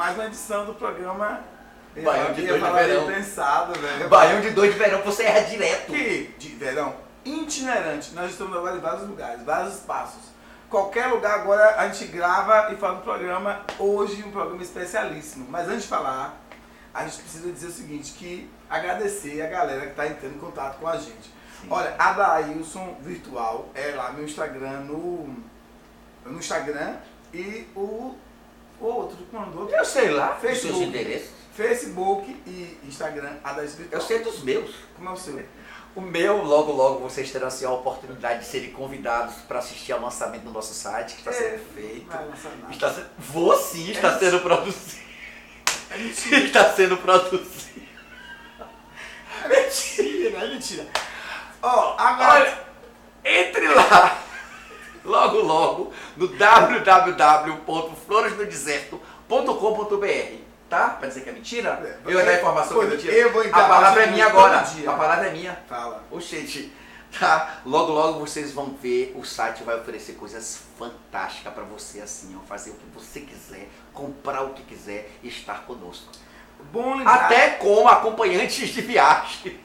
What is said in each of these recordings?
mais uma edição do programa Baião de 2 de verão. Pensado, velho. Baião de 2 de verão, você erra direto. Que de verão itinerante. Nós estamos agora em vários lugares, vários espaços. Qualquer lugar agora a gente grava e faz um programa, hoje um programa especialíssimo. Mas antes de falar, a gente precisa dizer o seguinte, que agradecer a galera que está entrando em contato com a gente. Sim. Olha, Adailson Virtual é lá meu Instagram, no Instagram, e o outro que mandou. Eu sei lá, Facebook, seus endereços. Facebook e Instagram, Adailson Virtual. Eu sei dos meus. Como é o seu? O meu, logo vocês terão assim, a oportunidade de serem convidados para assistir ao lançamento do nosso site, que está sendo feito. Não vai lançar nada. Está sendo produzido. É mentira. Está sendo produzido. É mentira, é mentira. Ó, agora... Olha, entre lá, logo, no www.floresnodeserto.com.br, tá? Pra dizer que é mentira? Eu ia dar a informação que é mentira. Eu vou entrar. A palavra é minha agora. A palavra é minha. Fala. Oxente, tá? Logo vocês vão ver, o site vai oferecer coisas fantásticas pra você, assim, ó, fazer o que você quiser, comprar o que quiser e estar conosco. Bom lembrar. Até como acompanhantes de viagem.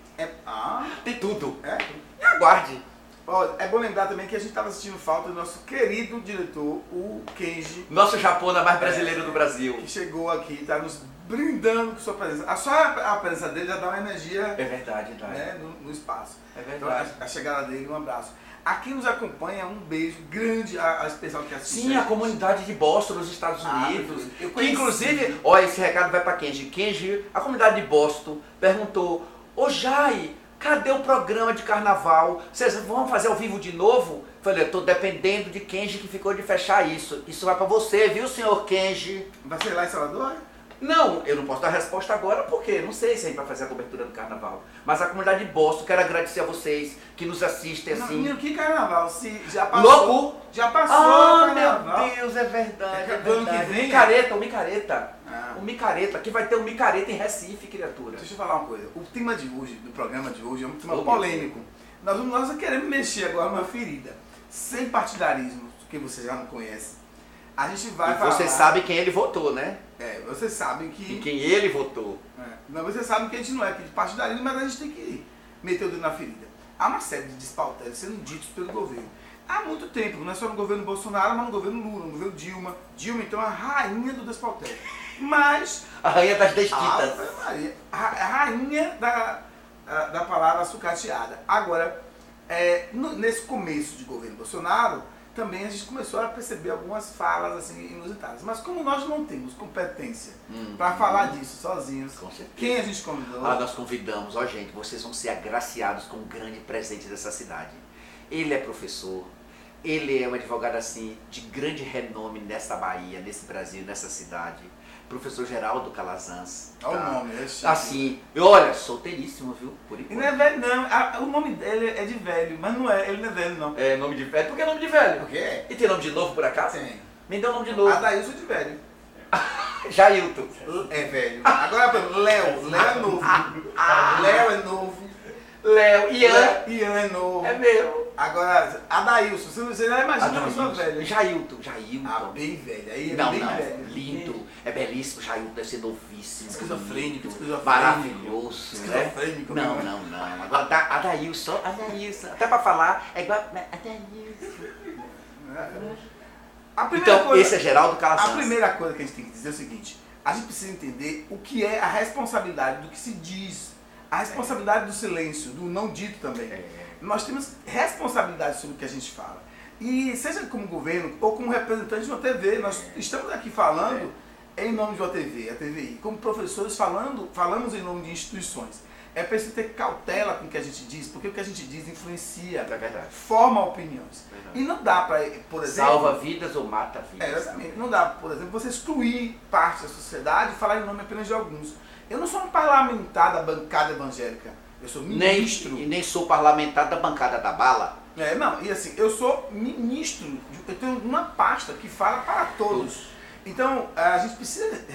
Tem tudo. É? E aguarde. Ó, é bom lembrar também que a gente estava sentindo falta do nosso querido diretor, o Kenji. Nosso japonês mais brasileiro do Brasil. Que chegou aqui, está nos brindando com sua presença. Só a presença dele já dá uma energia. É verdade, né, no espaço. É verdade. Então, a chegada dele, um abraço. Aqui nos acompanha, um beijo grande a especial que assiste. Sim, a comunidade de Boston, nos Estados Unidos. Eu que inclusive, olha, esse recado vai para Kenji. Kenji, a comunidade de Boston perguntou: ô Jai, cadê o programa de carnaval? Vocês vão fazer ao vivo de novo? Falei, eu tô dependendo de Kenji que ficou de fechar isso. Isso vai para você, viu, senhor Kenji? Vai ser lá em Salvador? Não, eu não posso dar resposta agora porque não sei se a gente vai fazer a cobertura do carnaval. Mas a comunidade de Boston, quero agradecer a vocês que nos assistem assim. Não, que carnaval? Se já passou. Louco! Já passou. Ah, carnaval. meu Deus, é verdade. É do ano que verdade. vem? O micareta. Ah. O micareta. Aqui vai ter um micareta em Recife, criatura. Deixa eu falar uma coisa. O tema de hoje, do programa de hoje, é um tema Ô, polêmico. Nós queremos mexer agora numa ferida. Sem partidarismo, que você já não conhece. A gente vai E falar. você sabe quem ele votou, né? Vocês sabem que. E quem ele votou. Não, vocês sabem que a gente não é aqui de partidarismo, mas a gente tem que meter o dedo na ferida. Há uma série de despautérios sendo ditos pelo governo. Há muito tempo, não é só no governo Bolsonaro, mas no governo Lula, no governo Dilma. Dilma, então, é a rainha do despautério. Mas. A rainha das desquitas. A rainha da palavra sucateada. Agora, nesse começo de governo Bolsonaro, também a gente começou a perceber algumas falas assim inusitadas. Mas como nós não temos competência para falar disso sozinhos, quem a gente convidou? Nós convidamos, ó gente, vocês vão ser agraciados com um grande presente dessa cidade. Ele é professor, ele é um advogado assim de grande renome nessa Bahia, nesse Brasil, nessa cidade. Professor Geraldo Calazans. Olha o nome, é chique. Assim, olha, solteiríssimo, viu? Por enquanto. Ele não é velho, não. O nome dele é de velho, mas não é, ele não é velho, não. É nome de velho? Por que nome de velho? Por quê? E tem nome de novo por acaso? Tem. Me dê um nome de novo. Adailson de velho. Jailton. É velho. Agora, Léo. Léo é novo. Léo é novo. Léo. Ian. Ian é novo. É meu. Agora, Adailson. Você não imagina uma pessoa velha. Jailton. Bem velho. Aí é não, bem não. velho. Lindo. É belíssimo. Jailton deve ser novíssimo. Esquizofrênico. Maravilhoso. Esquizofrênico. Não. Agora, Adailson. Até pra falar, é igual. Adailson. Então, esse é Geraldo Calazans. A primeira coisa que a gente tem que dizer é o seguinte: a gente precisa entender o que é a responsabilidade do que se diz, a responsabilidade do silêncio, do não dito também. Nós temos responsabilidade sobre o que a gente fala. E seja como governo ou como representante de uma TV, nós estamos aqui falando em nome de uma TV, a TVI. Como professores falamos em nome de instituições. É preciso ter cautela com o que a gente diz, porque o que a gente diz influencia, forma opiniões. E não dá para, por exemplo... Salva vidas ou mata vidas. Exatamente. Não dá, por exemplo, você excluir parte da sociedade e falar em nome apenas de alguns. Eu não sou um parlamentar da bancada evangélica. Eu sou ministro. Nem sou parlamentar da bancada da bala. Não, e assim, eu sou ministro. Eu tenho uma pasta que fala para todos. Então, a gente precisa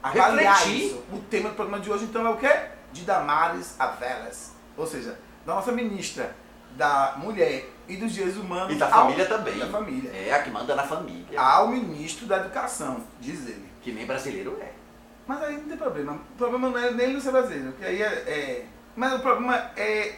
avaliar refletir. Isso. O tema do programa de hoje, então, é o quê? De Damares Avelas. Ou seja, da nossa ministra da mulher e dos direitos humanos. E da família também. Da família. É, a que manda na família. Ao ministro da Educação, diz ele. Que nem brasileiro é. Mas aí não tem problema. O problema não é nele não ser brasileiro, porque aí mas o problema é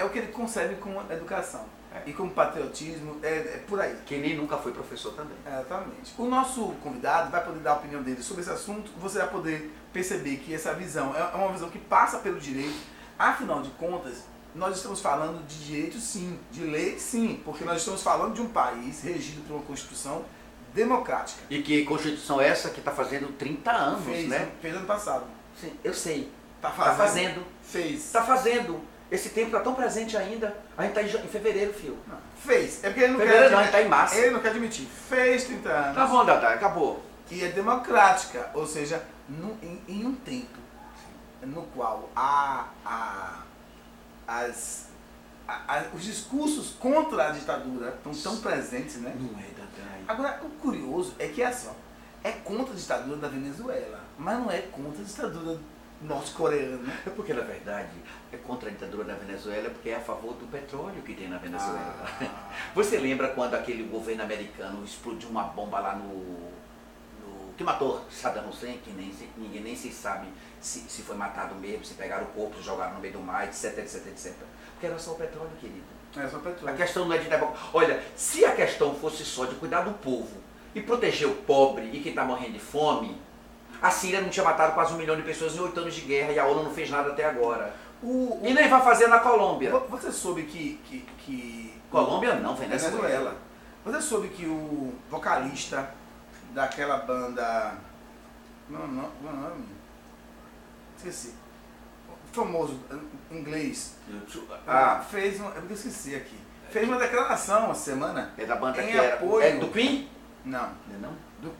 o que ele concebe como educação. E como patriotismo, é por aí. Que nem nunca foi professor também. Exatamente. O nosso convidado vai poder dar a opinião dele sobre esse assunto. Você vai poder perceber que essa visão é uma visão que passa pelo direito. Afinal de contas, nós estamos falando de direito sim, de lei sim, porque nós estamos falando de um país regido por uma Constituição democrática. E que Constituição é essa que está fazendo 30 anos, né? Fez ano passado. Sim, eu sei. Tá fazendo. Fez. Está fazendo. Esse tempo está tão presente ainda. A gente está em fevereiro, filho. Não, fez. É porque ele não fevereiro quer não, a gente está em março. Ele não quer admitir. Fez 30 anos. Tá bom, Dadá, acabou. E é democrática, ou seja, em um tempo no qual os discursos contra a ditadura estão tão presentes, né? Não é, Dadá. Agora, o curioso é que assim, é contra a ditadura da Venezuela, mas não é contra a ditadura norte-coreana. É porque, na verdade, é contra a ditadura da Venezuela porque é a favor do petróleo que tem na Venezuela. Você lembra quando aquele governo americano explodiu uma bomba lá que matou Saddam Hussein, que ninguém nem se sabe se foi matado mesmo, se pegaram o corpo, jogaram no meio do mar, etc, etc, etc. Porque era só o petróleo, querido. É só o petróleo. A questão não é de democracia. Olha, se a questão fosse só de cuidar do povo e proteger o pobre e quem está morrendo de fome, a Síria não tinha matado quase 1 milhão de pessoas em 8 anos de guerra e a ONU não fez nada até agora. E nem vai fazer na Colômbia. Você soube que Colômbia não, Venezuela. Você soube que o vocalista daquela banda... Não, esqueci. Famoso inglês. Fez uma... Eu esqueci aqui. Fez uma declaração essa semana. É da banda em que era... apoio... É do Queen? Não. Não? Do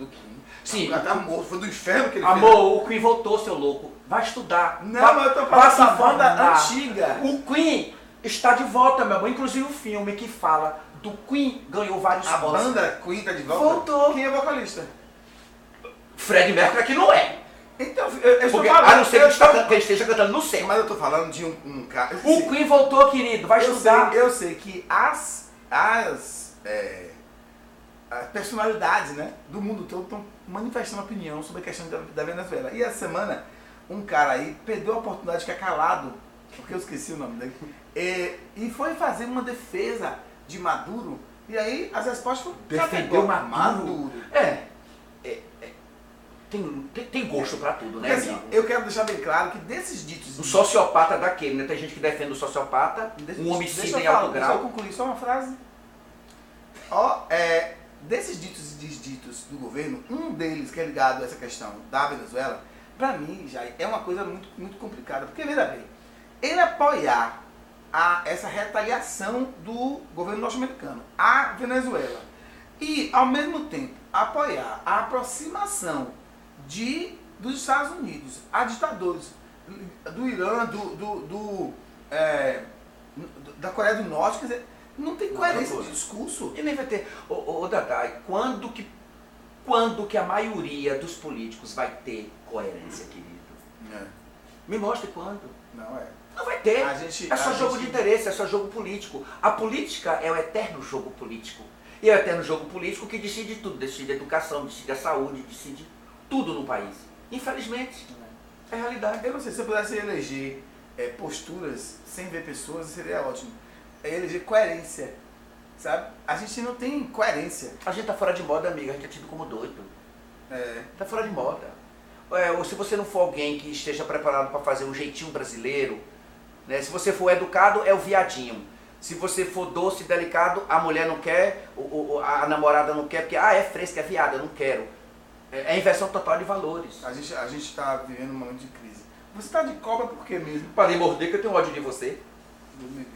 Queen. Sim. Amor, foi do inferno que ele fez. Amor, o Queen voltou, seu louco. Vai estudar. Não, eu tô falando da banda antiga. O Queen está de volta, meu amor. Inclusive o filme que fala do Queen ganhou vários Oscars. A banda Queen tá de volta? Voltou. Quem é vocalista? Fred Mercury que não é. Então, eu estou falando, a não ser que ele esteja cantando no céu. Mas eu tô falando de um cara... O Queen voltou, querido. Vai estudar. Eu sei que as personalidades, né, do mundo todo estão manifestando opinião sobre a questão da Venezuela. E essa semana, um cara aí perdeu a oportunidade de ficar calado, porque eu esqueci o nome dele, e foi fazer uma defesa de Maduro, e aí as respostas foram... Defendeu Maduro? Tem gosto pra tudo, né? Porque, assim, eu quero deixar bem claro que desses ditos... O sociopata daquele, né? Tem gente que defende o sociopata, um homicídio em alto grau. Deixa eu concluir só uma frase. Desses ditos e desditos do governo, um deles que é ligado a essa questão da Venezuela, pra mim, já é uma coisa muito, muito complicada. Porque, veja bem, ele apoiar essa retaliação do governo norte-americano à Venezuela e, ao mesmo tempo, apoiar a aproximação dos Estados Unidos a ditadores do Irã, da Coreia do Norte, quer dizer, não tem coerência de discurso. E nem vai ter. Dadai, quando que a maioria dos políticos vai ter coerência, querido? Me mostre quando. Não vai ter. É só jogo de interesse, é só jogo político. A política é o eterno jogo político. E é o eterno jogo político que decide tudo. Decide a educação, decide a saúde, decide tudo no país. Infelizmente, é a realidade. Eu não sei, se eu pudesse eleger posturas sem ver pessoas, seria ótimo. Eleger coerência, sabe? A gente não tem coerência. A gente tá fora de moda, amiga. A gente é tido como doido. Tá fora de moda. Ou se você não for alguém que esteja preparado para fazer um jeitinho brasileiro, né? Se você for educado, é o viadinho. Se você for doce e delicado, a mulher não quer, a namorada não quer, porque é fresca, é viada, eu não quero. É inversão total de valores. A gente está vivendo um momento de crise. Você está de cobra por quê mesmo? Para lhe morder que eu tenho ódio de você.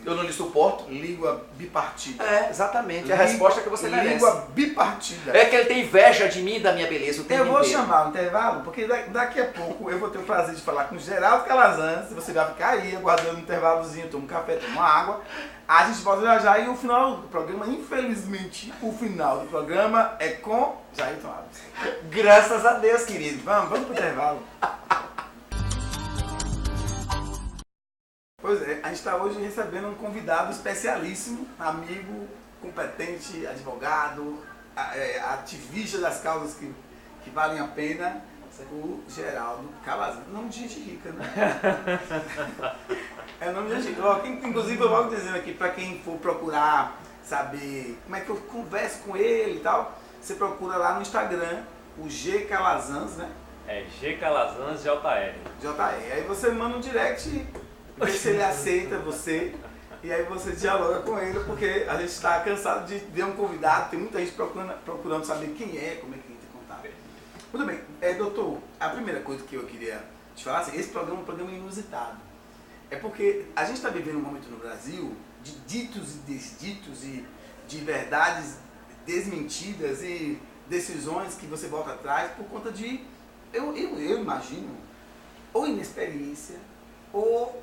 Eu não lhe suporto. Língua bipartida. Exatamente. É a resposta que você merece. Língua bipartida. É que ele tem inveja de mim e da minha beleza o tempo inteiro. Eu vou inteiro. chamar o intervalo, porque daqui a pouco eu vou ter o prazer de falar com o Geraldo Calazans. Você vai ficar aí, aguardando um intervalozinho, toma um café, toma uma água. A gente volta já e o final do programa, infelizmente, o final do programa é com Jailton Alves. Graças a Deus, querido. Vamos pro intervalo. Pois é, a gente está hoje recebendo um convidado especialíssimo, amigo, competente, advogado, ativista das causas que valem a pena, o Geraldo Calazans. Nome de gente rica, né? É nome de gente rica. Inclusive eu vou dizendo aqui, para quem for procurar saber como é que eu converso com ele e tal, você procura lá no Instagram, o G Calazans, né? É G Calazans JR. JR. Aí você manda um direct, vê se ele aceita você, e aí você dialoga com ele, porque a gente está cansado de ver um convidado, tem muita gente procurando saber quem é, como é que entra em contato. Muito bem, doutor, a primeira coisa que eu queria te falar, assim, esse programa é um programa inusitado. É porque a gente está vivendo um momento no Brasil de ditos e desditos e de verdades desmentidas e decisões que você volta atrás por conta de, eu imagino, ou inexperiência, ou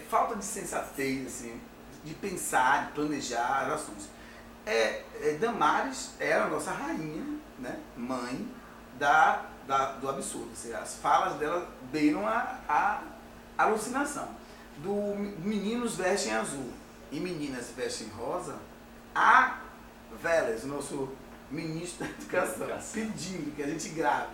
falta de sensatez, assim, de pensar, de planejar as ações. Damares era a nossa rainha, né, mãe do absurdo. Assim, as falas dela beiram a alucinação. Do meninos vestem azul e meninas vestem rosa, a Vélez, nosso ministro da Educação, pedindo que a gente grave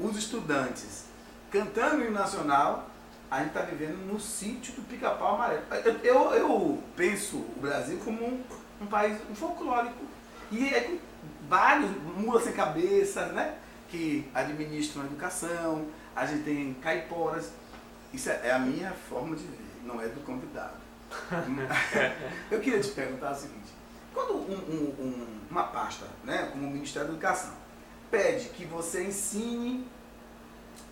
os estudantes cantando o hino nacional. A gente está vivendo no sítio do Pica-Pau Amarelo. Eu penso o Brasil como um país folclórico. E com vários mulas sem cabeça, né, que administram a educação. A gente tem caiporas. Isso é a minha forma de ver, não é do convidado. Eu queria te perguntar o seguinte: quando uma pasta, né, como o Ministério da Educação, pede que você ensine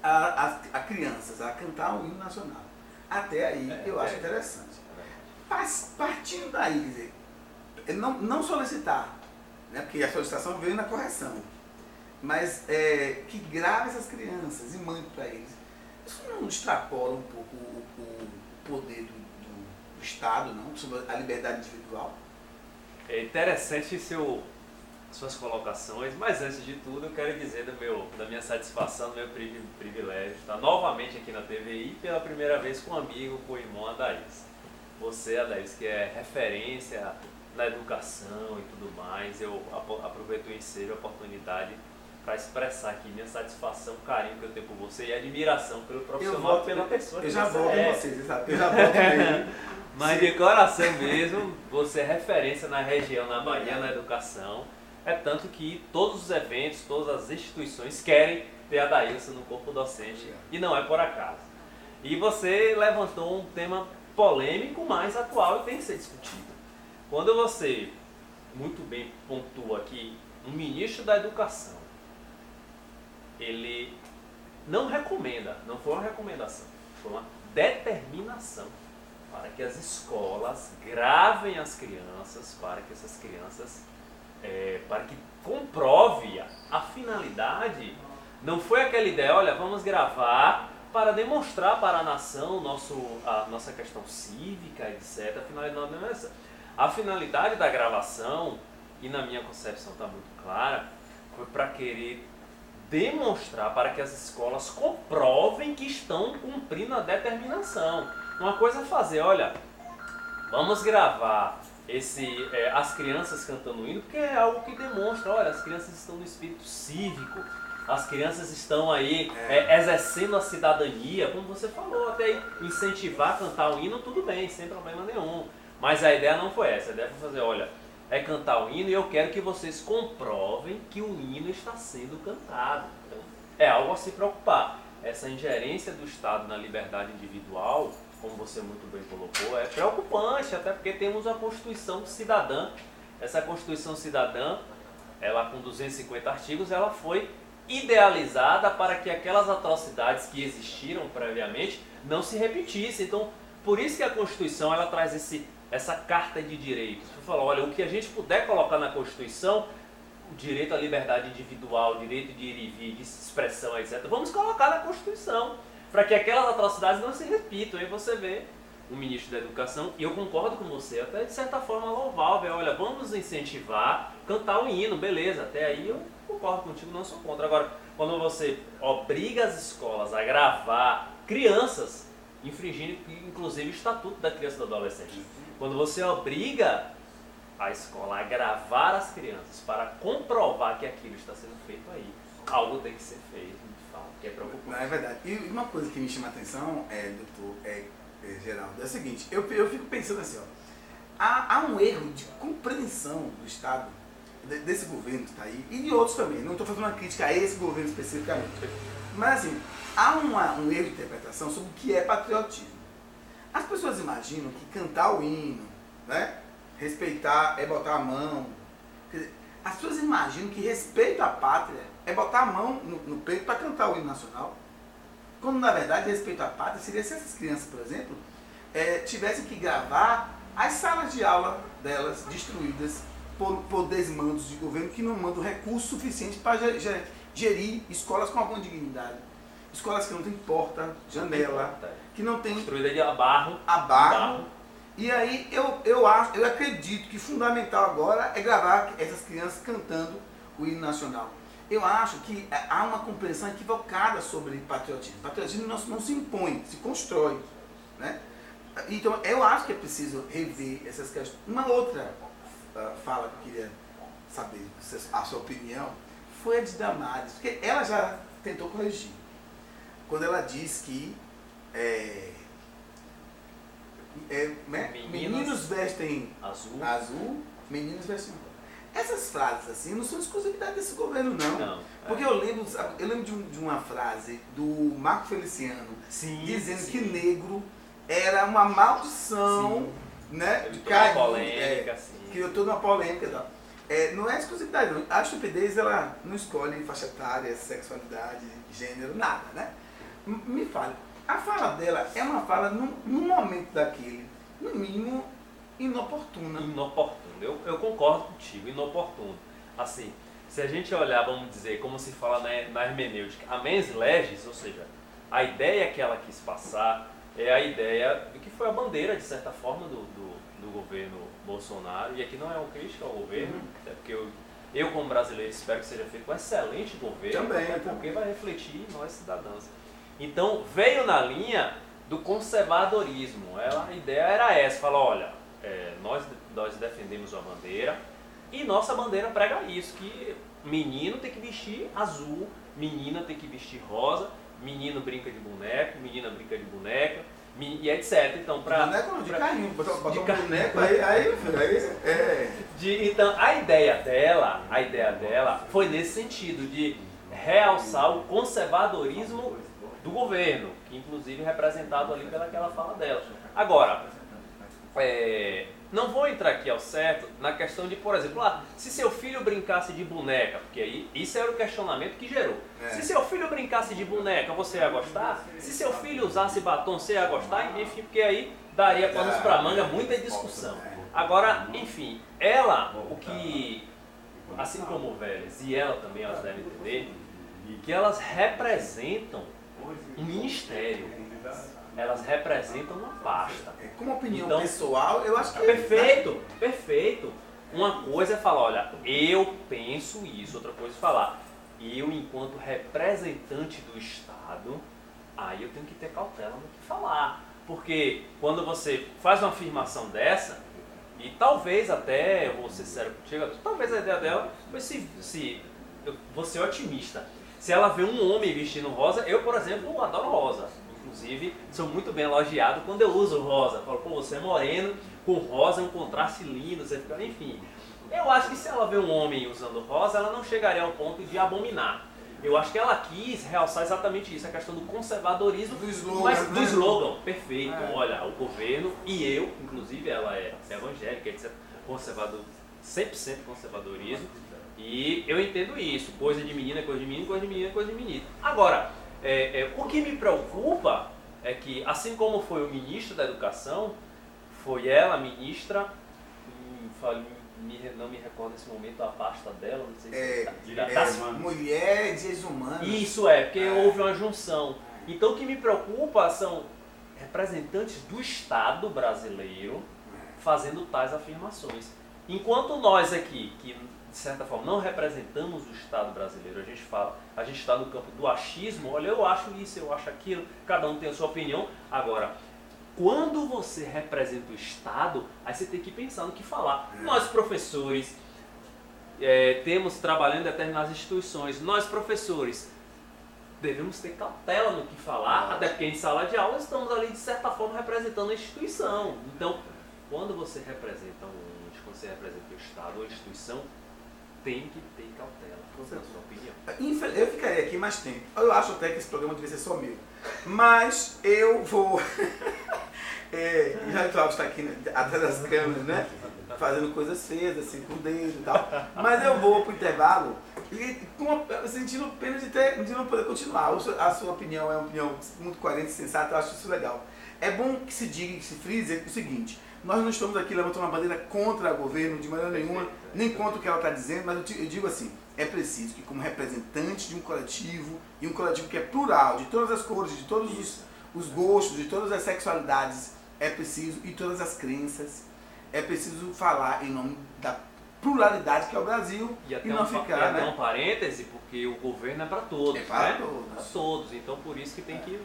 a crianças a cantar o hino nacional, até aí eu acho interessante. Mas partindo daí, quer dizer, não solicitar, né, porque a solicitação veio na correção, mas que grave essas crianças e mande para eles, isso não extrapola um pouco o poder do Estado, não, sobre a liberdade individual? É interessante suas colocações, mas antes de tudo eu quero dizer da minha satisfação, do meu privilégio estar novamente aqui na TVI pela primeira vez com um amigo, com o irmão Adaís. Você, Adaís, que é referência na educação e tudo mais, eu aproveito o ensejo, a oportunidade para expressar aqui minha satisfação, carinho que eu tenho por você e admiração pelo profissional e pela pessoa. Eu já volto com vocês, sabe? Eu já volto mesmo. Mas de coração mesmo, você é referência na região, na Bahia, na educação. É tanto que todos os eventos, todas as instituições querem ter a Adailson no corpo docente, e não é por acaso. E você levantou um tema polêmico, mas atual e tem que ser discutido. Quando você, muito bem pontua aqui, um ministro da Educação, ele não recomenda, não foi uma recomendação, foi uma determinação para que as escolas gravem as crianças, para que essas crianças, para que comprove a finalidade. Não foi aquela ideia, olha, vamos gravar para demonstrar para a nação a nossa questão cívica, etc. A finalidade não é essa. A finalidade da gravação, e na minha concepção está muito clara, foi para querer demonstrar para que as escolas comprovem que estão cumprindo a determinação. Uma coisa é fazer, olha, vamos gravar as crianças cantando o hino, porque é algo que demonstra, olha, as crianças estão no espírito cívico, as crianças estão aí exercendo a cidadania, como você falou, até incentivar a cantar o hino, tudo bem, sem problema nenhum. Mas a ideia não foi essa, a ideia foi fazer, olha, é cantar o hino e eu quero que vocês comprovem que o hino está sendo cantado. Então, é algo a se preocupar. Essa ingerência do Estado na liberdade individual, como você muito bem colocou, é preocupante, até porque temos a Constituição Cidadã. Essa Constituição Cidadã, ela com 250 artigos, ela foi idealizada para que aquelas atrocidades que existiram previamente não se repetissem. Então, por isso que a Constituição ela traz essa carta de direitos. Você fala, olha, o que a gente puder colocar na Constituição, o direito à liberdade individual, o direito de ir e vir, de expressão, etc., vamos colocar na Constituição, para que aquelas atrocidades não se repitam. Aí você vê o ministro da Educação, e eu concordo com você, até de certa forma louvável, olha, vamos incentivar, cantar o hino, beleza, até aí eu concordo contigo, não sou contra. Agora, quando você obriga as escolas a gravar crianças infringindo inclusive o Estatuto da Criança e do Adolescente. Quando você obriga a escola a gravar as crianças para comprovar que aquilo está sendo feito aí, algo tem que ser feito, de fato, que é preocupante. Não, é verdade. E uma coisa que me chama a atenção, doutor Geraldo, é o seguinte, eu fico pensando assim, ó, há um erro de compreensão do Estado, desse governo que está aí, e de outros também, não estou fazendo uma crítica a esse governo especificamente, mas assim, há um erro de interpretação sobre o que é patriotismo. As pessoas imaginam que cantar o hino, né, respeitar é botar a mão. Quer dizer, as pessoas imaginam que respeito à pátria é botar a mão no peito para cantar o hino nacional. Quando na verdade respeito à pátria seria se essas crianças, por exemplo, tivessem que gravar as salas de aula delas destruídas por desmandos de governo que não mandam recursos suficientes para gerir escolas com alguma dignidade. Escolas que não tem porta, janela, que não tem... Construída de barro. E aí eu acredito que fundamental agora é gravar essas crianças cantando o hino nacional. Eu acho que há uma compreensão equivocada sobre patriotismo. Patriotismo não se impõe, se constrói, né? Então eu acho que é preciso rever essas questões. Uma outra fala que eu queria saber a sua opinião foi a de Damares, porque ela já tentou corrigir. Quando ela diz que meninos vestem azul, meninos vestem rosa. Essas frases assim não são exclusividade desse governo, não. Porque eu lembro de uma frase do Marco Feliciano dizendo que negro era uma maldição, né? De toda uma polêmica, criou toda uma polêmica e tal. Não é exclusividade, não. A estupidez ela não escolhe faixa etária, sexualidade, gênero, nada, né? Me fale, a fala dela é uma fala num momento daquele, no mínimo, inoportuna. Inoportuno, eu concordo contigo, inoportuno. Assim, se a gente olhar, vamos dizer, como se fala na hermenêutica, a mens legis, ou seja, a ideia que ela quis passar é a ideia de que foi a bandeira, de certa forma, do governo Bolsonaro, e aqui não é uma crítica ao governo, até porque eu como brasileiro espero que seja feito um excelente governo, porque vai refletir em nós cidadãos. Então veio na linha do conservadorismo, a ideia era essa, falar, olha, nós defendemos a bandeira e nossa bandeira prega isso, que menino tem que vestir azul, menina tem que vestir rosa, menino brinca de boneco, menina brinca de boneca, e etc. Então, boneco não, de carrinho, botar um boneco aí então, a ideia dela foi nesse sentido, de realçar o conservadorismo do governo, que inclusive é representado ali pelaquela fala dela. Agora, não vou entrar aqui ao certo na questão de, por exemplo, se seu filho brincasse de boneca, porque aí isso era o questionamento que gerou. Se seu filho brincasse de boneca, você ia gostar? Se seu filho usasse batom, você ia gostar? Enfim, porque aí daria panos para manga, muita discussão. Agora, enfim, ela, assim como o Vélez e ela também, elas devem entender, que elas representam um ministério. Elas representam uma pasta. Como opinião pessoal, eu acho que... Perfeito. Uma coisa é falar, olha, eu penso isso. Outra coisa é falar, eu enquanto representante do Estado, aí eu tenho que ter cautela no que falar. Porque quando você faz uma afirmação dessa, e talvez até, eu vou ser sério contigo, talvez a ideia dela foi eu vou ser otimista. Se ela vê um homem vestindo rosa, eu, por exemplo, adoro rosa. Inclusive, sou muito bem elogiado quando eu uso rosa. Falo, pô, você é moreno, com rosa é um contraste lindo, você fica... Enfim, eu acho que se ela vê um homem usando rosa, ela não chegaria ao ponto de abominar. Eu acho que ela quis realçar exatamente isso, a questão do conservadorismo, do slogan, perfeito. Olha, o governo e eu, inclusive ela é evangélica, etc., conservador, 100% conservadorismo, e eu entendo isso, coisa de menina, coisa de menino, coisa de menina, coisa de menino. Agora, o que me preocupa é que, assim como foi o ministro da Educação, foi ela, a ministra, não me recordo nesse momento a pasta dela, não sei se Mulher, Direitos Humanos. Isso porque houve uma junção. Então o que me preocupa são representantes do Estado brasileiro fazendo tais afirmações. enquanto nós aqui, que de certa forma não representamos o Estado brasileiro, a gente fala, a gente está no campo do achismo, olha, eu acho isso, eu acho aquilo, cada um tem a sua opinião. Agora, quando você representa o Estado, aí você tem que pensar no que falar. Nós, professores, temos trabalhando em determinadas instituições, nós, professores, devemos ter cautela no que falar, até porque em sala de aula estamos ali, de certa forma, representando a instituição. Então, quando você representa um ente, quando você representa o Estado ou a instituição, tem que ter cautela. Qual é a sua opinião? Eu ficaria aqui mais tempo. Eu acho até que esse programa devia ser só meu. Mas eu vou... já o Cláudio está aqui atrás das câmeras, né? Fazendo coisas feias, assim, com o dedo e tal. Mas eu vou pro intervalo sentindo pena de não poder continuar. A sua opinião é uma opinião muito coerente e sensata, eu acho isso legal. É bom que se diga, que se frise o seguinte: nós não estamos aqui levantando uma bandeira contra o governo de maneira nenhuma, nem contra o que ela está dizendo, mas eu digo assim, é preciso que, como representante de um coletivo, e um coletivo que é plural, de todas as cores, de todos os gostos, de todas as sexualidades, é preciso, e todas as crenças, é preciso falar em nome da pluralidade que é o Brasil e não ficar, né? Um parêntese, porque o governo é para todos, é para né? todos. Para todos, então por isso que tem que...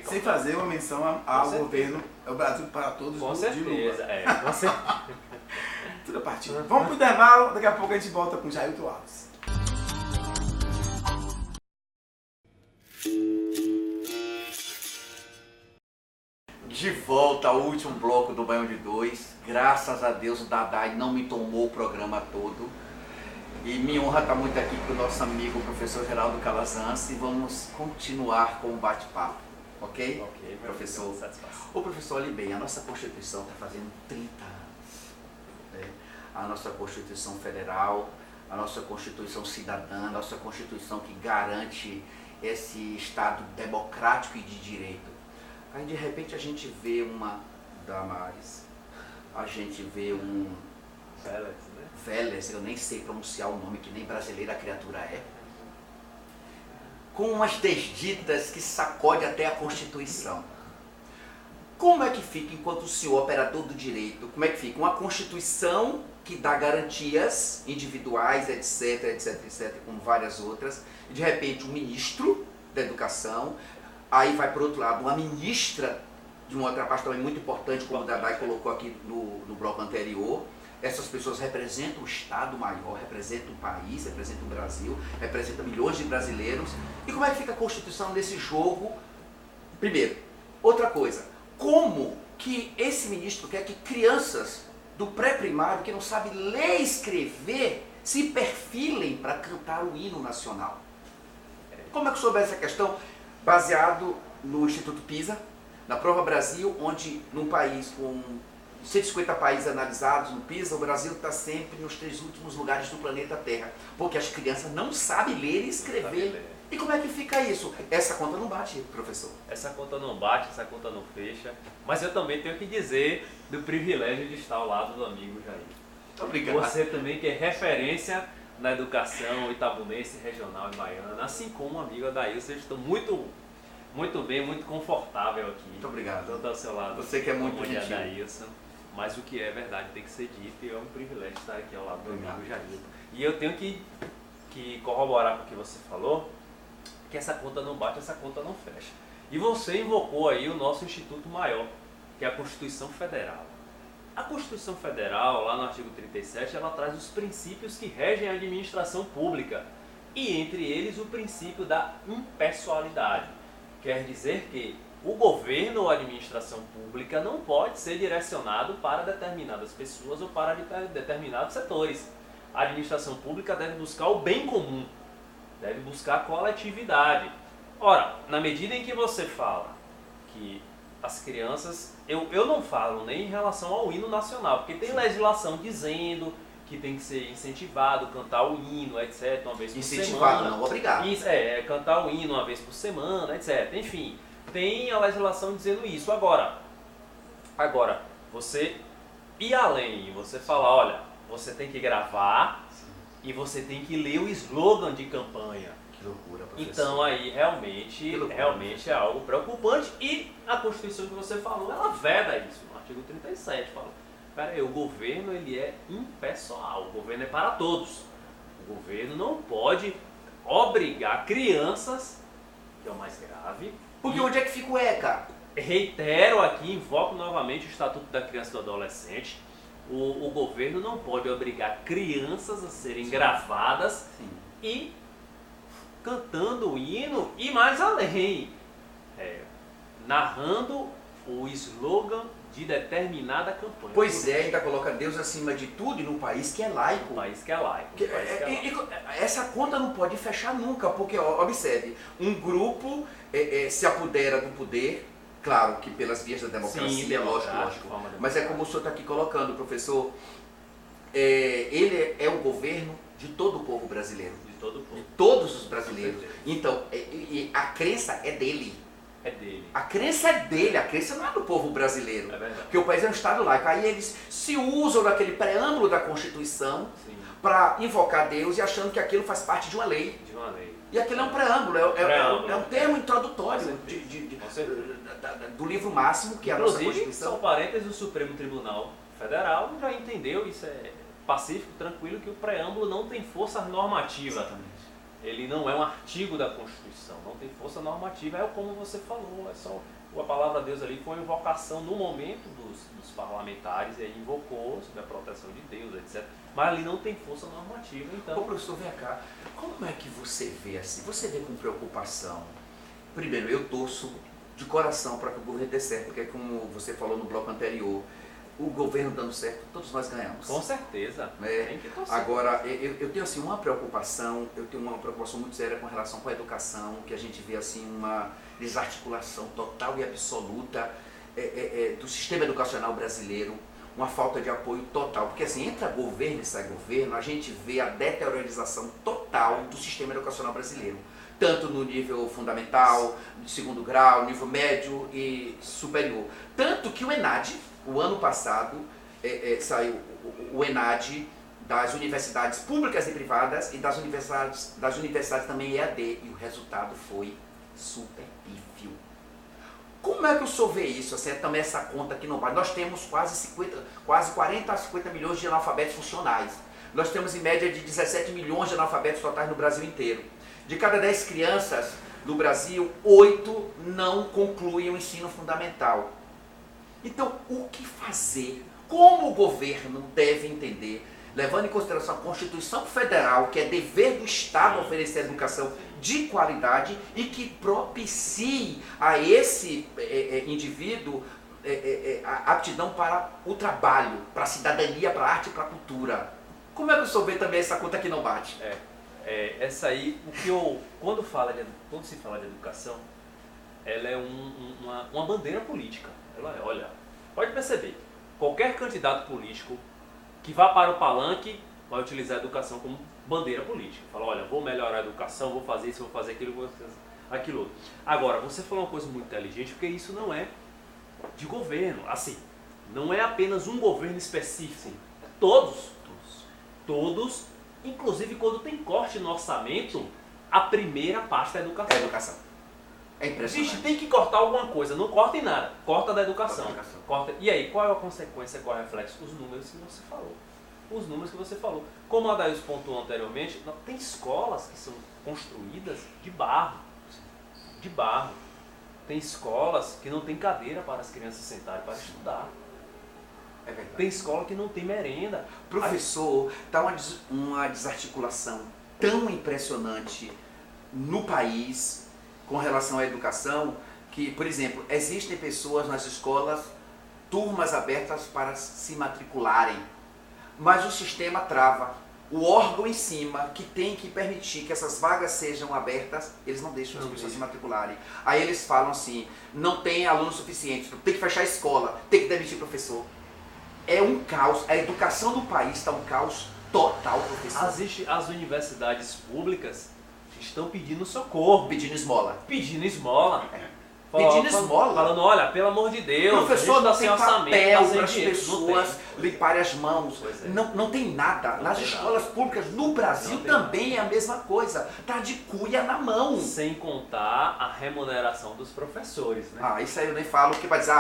Sem fazer uma menção ao governo, é o Brasil para todos. Com certeza, com certeza. Tudo a partir. Vamos pro intervalo, daqui a pouco a gente volta com Jailton Alves. De volta ao último bloco do Baião de 2. Graças a Deus o Dadai não me tomou o programa todo. E me honra estar muito aqui com o nosso amigo, o professor Geraldo Calazans, e vamos continuar com o bate-papo. Ok? Ok, professor. Ô professor, olhe bem, a nossa Constituição está fazendo 30 anos. Né? A nossa Constituição Federal, a nossa Constituição Cidadã, a nossa Constituição que garante esse Estado democrático e de direito. Aí de repente a gente vê uma Damares, a gente vê um Vélez, eu nem sei pronunciar o nome, que nem brasileira a criatura é, com umas desditas que sacode até a Constituição. Como é que fica, enquanto o senhor, operador do direito, como é que fica uma Constituição que dá garantias individuais, etc, etc, etc, como várias outras, e de repente um ministro da Educação, aí vai por outro lado uma ministra de uma outra parte também muito importante, como o Dadai colocou aqui no bloco anterior. Essas pessoas representam o Estado maior, representam o país, representam o Brasil, representam milhões de brasileiros. E como é que fica a Constituição nesse jogo? Primeiro, outra coisa, como que esse ministro quer que crianças do pré-primário, que não sabem ler e escrever, se perfilem para cantar o hino nacional? Como é que souber essa questão? Baseado no Instituto PISA, na Prova Brasil, onde num país com 150 países analisados no PISA, o Brasil está sempre nos 3 últimos lugares do planeta Terra, porque as crianças não sabem ler e escrever. E como é que fica isso? Essa conta não bate, professor. Essa conta não bate, essa conta não fecha, mas eu também tenho que dizer do privilégio de estar ao lado do amigo Jair. Obrigado. Você também que é referência na educação itabunense, regional e baiana, assim como o amigo Adailson, eu estou muito bem, muito confortável aqui. Muito obrigado. Tanto ao seu lado, você que é muito gentil. Adailson, mas o que é verdade tem que ser dito, e é um privilégio estar aqui ao lado do amigo Jair. E eu tenho que corroborar com o que você falou, que essa conta não bate, essa conta não fecha. E você invocou aí o nosso Instituto Maior, que é a Constituição Federal. A Constituição Federal, lá no artigo 37, ela traz os princípios que regem a administração pública, e entre eles o princípio da impessoalidade. Quer dizer que o governo ou a administração pública não pode ser direcionado para determinadas pessoas ou para determinados setores. A administração pública deve buscar o bem comum, deve buscar a coletividade. Ora, na medida em que você fala que as crianças... Eu não falo nem em relação ao hino nacional, porque tem legislação dizendo que tem que ser incentivado, cantar o hino, etc., uma vez por semana. Incentivado, não obrigado. Cantar o hino uma vez por semana, etc. Enfim, tem a legislação dizendo isso. Agora, você ir além, você falar, olha, você tem que gravar e você tem que ler o slogan de campanha. Que loucura, professor. Então aí realmente é algo preocupante, e a Constituição que você falou, ela veda isso, no artigo 37 fala. peraí, o governo ele é impessoal, o governo é para todos. O governo não pode obrigar crianças, que é o mais grave. Porque onde é que fica o ECA? Reitero aqui, invoco novamente o Estatuto da Criança e do Adolescente. O governo não pode obrigar crianças a serem gravadas e cantando o hino e mais além, narrando o slogan de determinada campanha. Pois é, ainda coloca Deus acima de tudo e num país que é laico. Um país que é laico. Essa conta não pode fechar nunca, porque, observe, um grupo se apodera do poder, claro que pelas vias da democracia, sim, lógico. Mas é como o senhor está aqui colocando, professor, ele é o governo de todo o povo brasileiro. De todo o povo. De todos os brasileiros. Então, a crença é dele. É dele. A crença é dele, a crença não é do povo brasileiro. É verdade. Porque o país é um Estado laico. Aí eles se usam daquele preâmbulo da Constituição para invocar Deus e achando que aquilo faz parte de uma lei. De uma lei. E aquilo é um preâmbulo, é um termo introdutório do livro máximo, que é a nossa Constituição. São parênteses, o Supremo Tribunal Federal já entendeu, isso é pacífico, tranquilo, que o preâmbulo não tem força normativa. Exatamente. Ele não é um artigo da Constituição, não tem força normativa, é como você falou, é só a palavra Deus ali foi uma invocação no momento dos parlamentares, e aí invocou sobre a proteção de Deus, etc. Mas ali não tem força normativa, então... Ô, professor, vem cá, como é que você vê assim? Você vê com preocupação? Primeiro, eu torço de coração para que o governo dê certo, porque como você falou no bloco anterior, o governo dando certo, todos nós ganhamos. Com certeza. Tem que torcer. Agora, eu tenho assim, uma preocupação muito séria com relação com a educação, que a gente vê assim uma desarticulação total e absoluta do sistema educacional brasileiro, uma falta de apoio total. Porque assim, entra governo e sai governo, a gente vê a deteriorização total do sistema educacional brasileiro. Tanto no nível fundamental, de segundo grau, nível médio e superior. Tanto que o ENAD, o ano passado, saiu o ENAD das universidades públicas e privadas e das universidades também EAD, e o resultado foi super pífio. Como é que o senhor vê isso? Assim, também essa conta que não vai. Nós temos quase 40 a 50 milhões de analfabetos funcionais. Nós temos em média de 17 milhões de analfabetos totais no Brasil inteiro. De cada 10 crianças no Brasil, 8 não concluem o ensino fundamental. Então, o que fazer? Como o governo deve entender, levando em consideração a Constituição Federal, que é dever do Estado oferecer educação de qualidade e que propicie a esse indivíduo a aptidão para o trabalho, para a cidadania, para a arte e para a cultura? Como é que o senhor vê também essa conta que não bate? Essa aí, quando se fala de educação, ela é uma bandeira política. Olha, pode perceber, qualquer candidato político que vá para o palanque vai utilizar a educação como bandeira política. Fala, olha, vou melhorar a educação, vou fazer isso, vou fazer aquilo, vou fazer aquilo outro. Agora, você falou uma coisa muito inteligente, porque isso não é de governo, assim, não é apenas um governo específico, todos, inclusive quando tem corte no orçamento, a primeira pasta é a educação. É a educação. É impressionante. Vixe, tem que cortar alguma coisa, não corta em nada, corta da educação. Corta. E aí, qual é a consequência, qual é o reflexo? Os números que você falou. Os números que você falou. Como a Adailson pontuou anteriormente, tem escolas que são construídas de barro. De barro. Tem escolas que não tem cadeira para as crianças sentarem para estudar. É verdade. Tem escola que não tem merenda. Professor, está uma desarticulação tão impressionante no país com relação à educação, que, por exemplo, existem pessoas nas escolas, turmas abertas para se matricularem, mas o sistema trava. O órgão em cima, que tem que permitir que essas vagas sejam abertas, eles não deixam as pessoas se matricularem. Aí eles falam assim, não tem alunos suficientes, tem que fechar a escola, tem que demitir professor. É um caos, a educação do país está um caos total, professor. As universidades públicas estão pedindo socorro. Pedindo esmola. Pedindo esmola. pedindo esmola. Falando, olha, pelo amor de Deus, O professor não tem papel para as dinheiro. pessoas limparem as mãos. É. Não tem nada. Não Nas tem escolas nada. públicas, no Brasil também é a mesma coisa. Tá de cuia na mão. Sem contar a remuneração dos professores, né? Isso aí eu nem falo, porque vai dizer,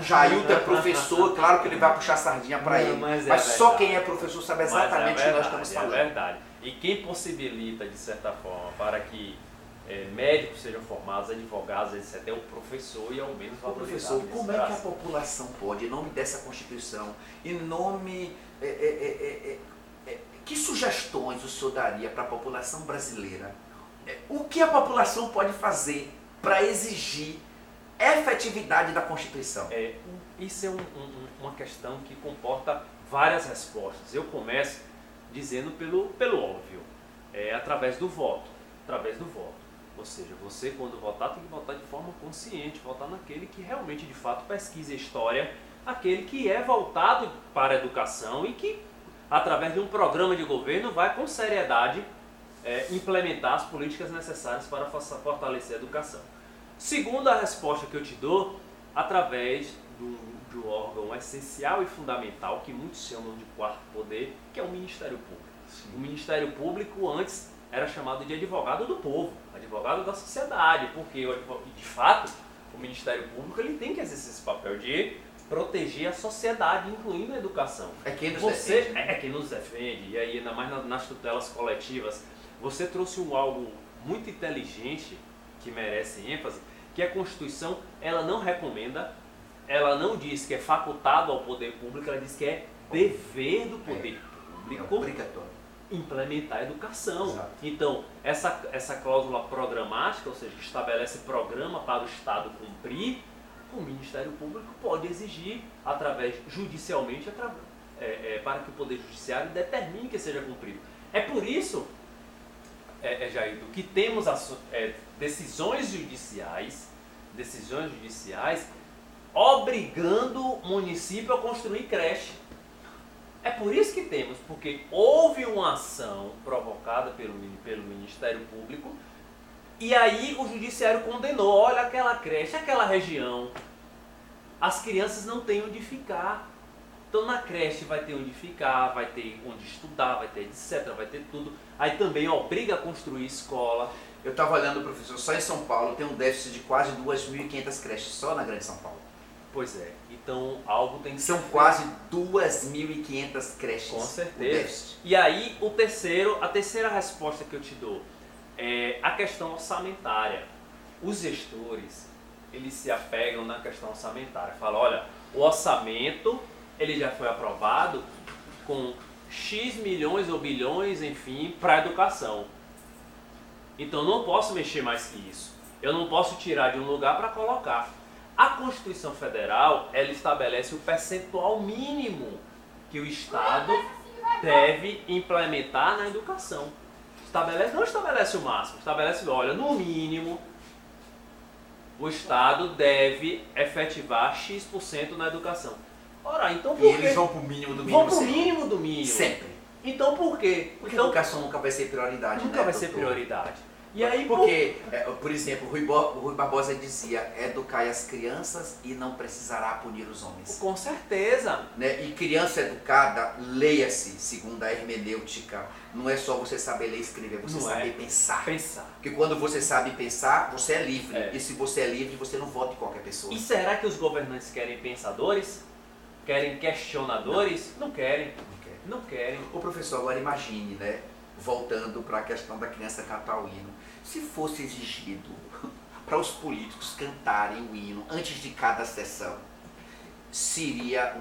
Jailton é professor, claro que ele vai puxar sardinha para ele. Mas só quem é professor sabe exatamente o que nós estamos falando. É verdade. E quem possibilita, de certa forma, para que médicos sejam formados, advogados, etc., é o professor e ao menos valorizado. Professor, como é que a população pode, em nome dessa Constituição, em nome... que sugestões o senhor daria para a população brasileira? O que a população pode fazer para exigir efetividade da Constituição? Isso é uma questão que comporta várias respostas. Eu começo dizendo pelo óbvio, através do voto. Ou seja, você quando votar tem que votar de forma consciente, votar naquele que realmente de fato pesquisa a história, aquele que é voltado para a educação e que, através de um programa de governo, vai com seriedade implementar as políticas necessárias para fortalecer a educação. Segunda resposta que eu te dou, através de um órgão essencial e fundamental, que muitos chamam de quarto poder, que é o Ministério Público. Sim. O Ministério Público antes era chamado de advogado do povo, advogado da sociedade, porque de fato o Ministério Público ele tem que exercer esse papel de proteger a sociedade, incluindo a educação. É quem nos defende. É quem nos defende, e aí ainda mais nas tutelas coletivas. Você trouxe algo muito inteligente que merece ênfase, que a Constituição ela não recomenda, ela não diz que é facultado ao poder público, ela diz que é dever do poder público implementar a educação. Exato. Então, essa cláusula programática, ou seja, que estabelece programa para o Estado cumprir, o Ministério Público pode exigir, judicialmente, para que o Poder Judiciário determine que seja cumprido. É por isso, Jailton, que temos decisões judiciais obrigando o município a construir creche. É por isso que temos, porque houve uma ação provocada pelo Ministério Público e aí o Judiciário condenou, olha aquela creche, aquela região, as crianças não têm onde ficar. Então na creche vai ter onde ficar, vai ter onde estudar, vai ter etc, vai ter tudo. Aí também obriga a construir escola. Eu estava olhando, professor, só em São Paulo tem um déficit de quase 2.500 creches, só na Grande São Paulo. Pois é, então algo tem que São quase 2.500 creches. Com certeza. E aí a terceira resposta que eu te dou é a questão orçamentária. Os gestores, eles se apegam na questão orçamentária. Falam, olha, o orçamento ele já foi aprovado com X milhões ou bilhões, enfim, para a educação. Então não posso mexer mais que isso. Eu não posso tirar de um lugar para colocar. A Constituição Federal, ela estabelece o percentual mínimo que o Estado deve implementar na educação. Não estabelece o máximo, estabelece, olha, no mínimo, o Estado deve efetivar X% na educação. Ora, então por quê? E eles vão para o mínimo do mínimo. Vão para o mínimo do mínimo. Sempre. Então por quê? Porque a educação nunca vai ser prioridade. Nunca vai ser prioridade. E aí, porque, por exemplo, o Rui Barbosa dizia, educai as crianças e não precisará punir os homens. Com certeza. Né? E criança educada, leia-se, segundo a hermenêutica, não é só você saber ler e escrever, você saber pensar. Porque quando você sabe pensar, você é livre. E se você é livre, você não vota em qualquer pessoa. E será que os governantes querem pensadores? Querem questionadores? Não querem. Não querem. Ô professor, agora imagine, né? Voltando para a questão da criança cantar o hino. Se fosse exigido para os políticos cantarem o hino antes de cada sessão, seria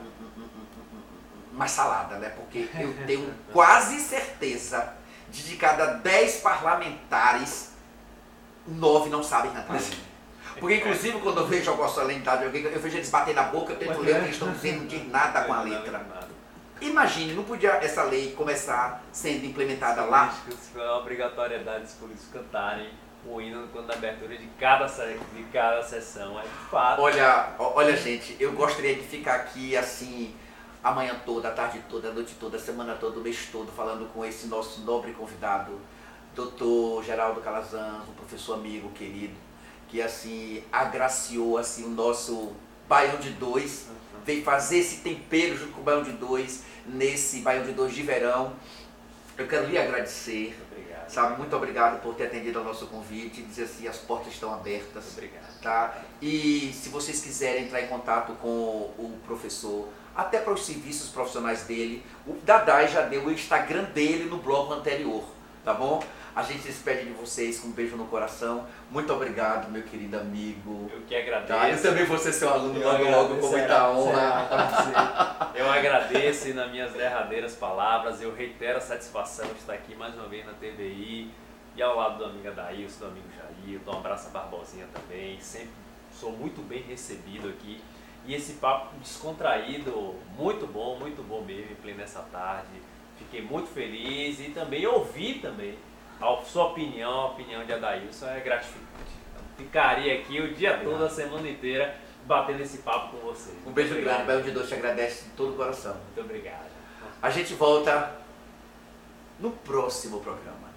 uma salada, né? Porque eu tenho quase certeza de cada 10 parlamentares, 9 não sabem cantar o hino. Porque inclusive quando eu vejo alguma solenidade, eu vejo eles bater na boca, eu tento ler o que eles estão dizendo, de nada com a letra. Imagine, não podia essa lei começar sendo implementada lá? A obrigatoriedade dos políticos cantarem o hino quando a abertura de cada sessão, é de fato. Olha gente, eu gostaria de ficar aqui assim, amanhã toda, a tarde toda, a noite toda, a semana toda, o mês todo, falando com esse nosso nobre convidado, Dr. Geraldo Calazans, um professor amigo, querido, que assim agraciou assim o nosso Baião de 2, veio fazer esse tempero junto com o Baião de 2 nesse Baião de 2 de verão. Eu quero lhe agradecer. Obrigado. Sabe, muito obrigado por ter atendido ao nosso convite, dizer assim, as portas estão abertas. Obrigado. Tá? E se vocês quiserem entrar em contato com o professor, até para os serviços profissionais dele, o Dadai já deu o Instagram dele no bloco anterior, tá bom? A gente se despede de vocês com um beijo no coração. Muito obrigado, meu querido amigo. Eu que agradeço. Tá? Eu também vou ser seu aluno logo com muita honra. Eu agradeço e nas minhas derradeiras palavras, eu reitero a satisfação de estar aqui mais uma vez na TVI e ao lado do amigo Adailson, do amigo Jair, um abraço a Barbosinha também, sempre sou muito bem recebido aqui. E esse papo descontraído, muito bom mesmo, em plena essa tarde. Fiquei muito feliz e também ouvi também a sua opinião, a opinião de Adailson é gratificante. Então, ficaria aqui o dia todo, a semana inteira, batendo esse papo com vocês. Um beijo grande, Baião de 2 te agradece de todo o coração. Muito obrigado. A gente volta no próximo programa.